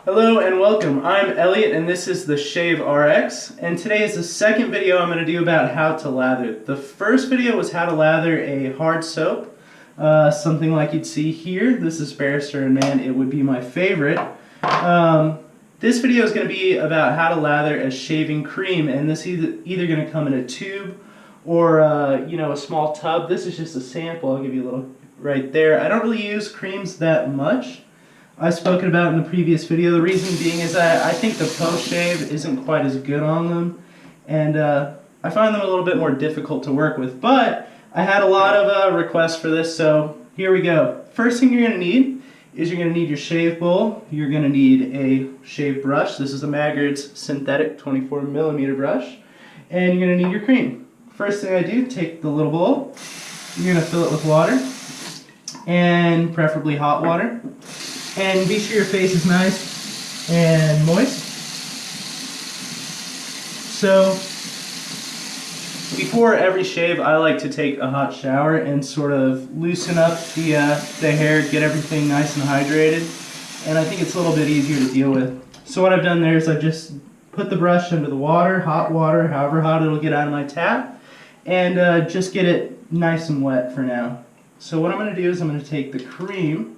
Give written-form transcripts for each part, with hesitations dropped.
Hello and welcome. I'm Elliot and this is the Shave RX, and today is the second video I'm going to do about how to lather. The first video was how to lather a hard soap, something like you'd see here. This is Barrister, and man, it would be my favorite. This video is going to be about how to lather a shaving cream, and this is either going to come in a tube or a small tub. This is just a sample. I'll give you a little right there. I don't really use creams that much. I've spoken about in the previous video. The reason being is that I think the post-shave isn't quite as good on them, and I find them a little bit more difficult to work with. But I had a lot of requests for this, so here we go. First thing you're going to need is you're going to need your shave bowl. You're going to need a shave brush. This is a Maggard's synthetic 24mm brush, and you're going to need your cream. First thing I do, take the little bowl. You're going to fill it with water, and preferably hot water. And be sure your face is nice and moist. So before every shave, I like to take a hot shower and sort of loosen up the hair, get everything nice and hydrated. And I think it's a little bit easier to deal with. So what I've done there is I've just put the brush under the water, hot water, however hot it'll get out of my tap, and just get it nice and wet for now. So what I'm going to do is I'm going to take the cream.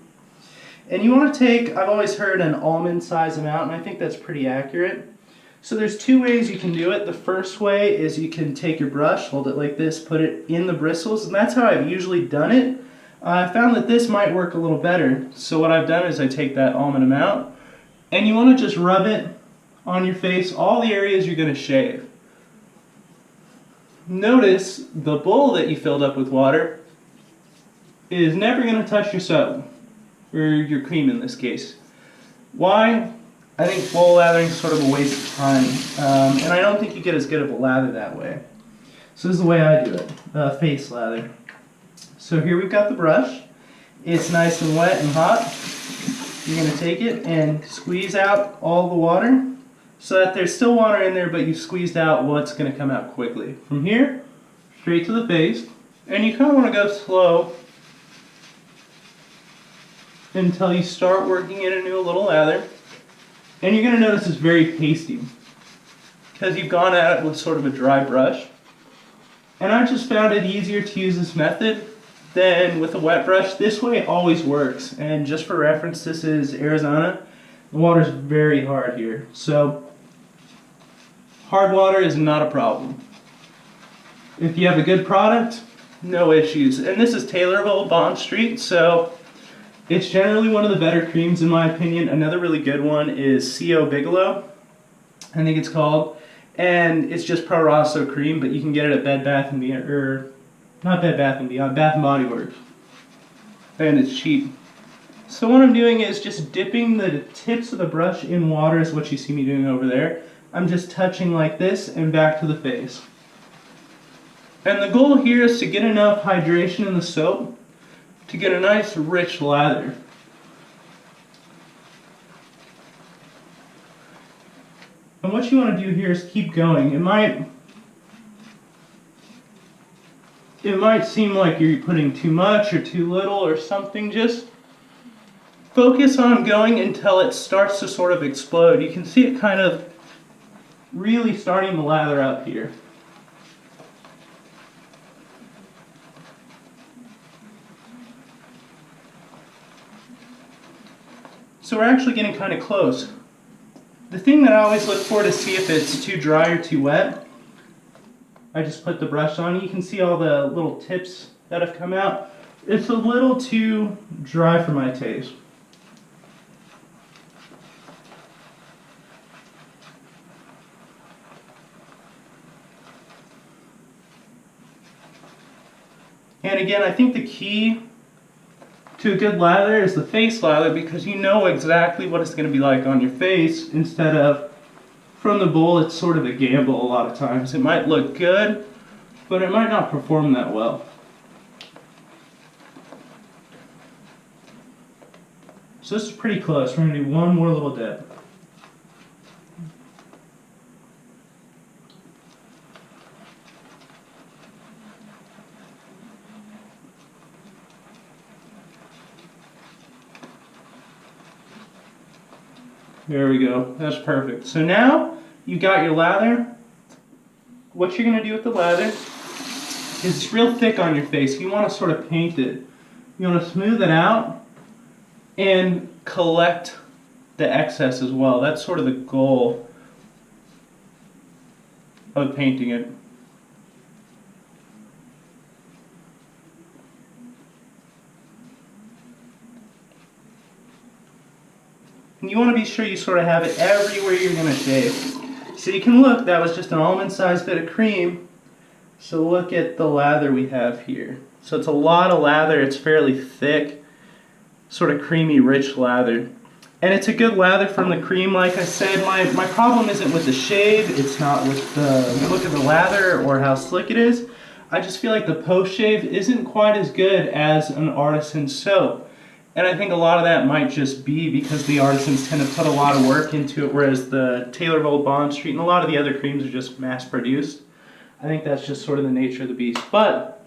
And you want to take, I've always heard, an almond size amount, and I think that's pretty accurate. So there's two ways you can do it. The first way is you can take your brush, hold it like this, put it in the bristles, and that's how I've usually done it. I found that this might work a little better. So what I've done is I take that almond amount, and you want to just rub it on your face, all the areas you're going to shave. Notice the bowl that you filled up with water is never going to touch your soap. Or your cream in this case. Why? I think bowl lathering is sort of a waste of time, and I don't think you get as good of a lather that way. So this is the way I do it, face lather. So here we've got the brush. It's nice and wet and hot. You're going to take it and squeeze out all the water so that there's still water in there, but you squeezed out what's going to come out quickly. From here, straight to the face, and you kind of want to go slow until you start working it into a little lather. And you're going to notice it's very pasty because you've gone at it with sort of a dry brush. And I just found it easier to use this method than with a wet brush. This way it always works. And just for reference, this is Arizona. The water's very hard here. So hard water is not a problem. If you have a good product, no issues. And this is Taylorville Bond Street, so it's generally one of the better creams in my opinion. Another really good one is CO Bigelow, I think it's called. And it's just Pro Rosso cream, but you can get it at Bed Bath & Beyond, or not Bed Bath & Beyond, Bath & Body Works. And it's cheap. So what I'm doing is just dipping the tips of the brush in water, is what you see me doing over there. I'm just touching like this and back to the face. And the goal here is to get enough hydration in the soap to get a nice rich lather. And what you want to do here is keep going. It might seem like you're putting too much or too little or something. Just focus on going until it starts to sort of explode. You can see it kind of really starting to lather up here. So we're actually getting kind of close. The thing that I always look for to see if it's too dry or too wet, I just put the brush on. You can see all the little tips that have come out. It's a little too dry for my taste. And again, I think the key to a good lather is the face lather, because you know exactly what it's going to be like on your face, instead of from the bowl. It's sort of a gamble a lot of times. It might look good, but it might not perform that well. So this is pretty close. We're going to do one more little dip. There we go. That's perfect. So now you got your lather. What you're going to do with the lather is it's real thick on your face. You want to sort of paint it. You want to smooth it out and collect the excess as well. That's sort of the goal of painting it. And you want to be sure you sort of have it everywhere you're going to shave. So you can look, that was just an almond-sized bit of cream. So look at the lather we have here. So it's a lot of lather, it's fairly thick, sort of creamy, rich lather. And it's a good lather from the cream, like I said. My problem isn't with the shave, it's not with the look of the lather or how slick it is. I just feel like the post-shave isn't quite as good as an artisan soap. And I think a lot of that might just be because the artisans tend to put a lot of work into it, whereas the Taylor Gold Bond Street and a lot of the other creams are just mass-produced. I think that's just sort of the nature of the beast. But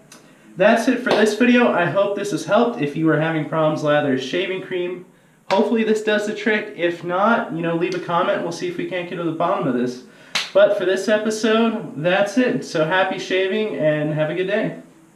that's it for this video. I hope this has helped. If you are having problems lathering shaving cream, hopefully this does the trick. If not, leave a comment and we'll see if we can't get to the bottom of this. But for this episode, that's it. So happy shaving and have a good day.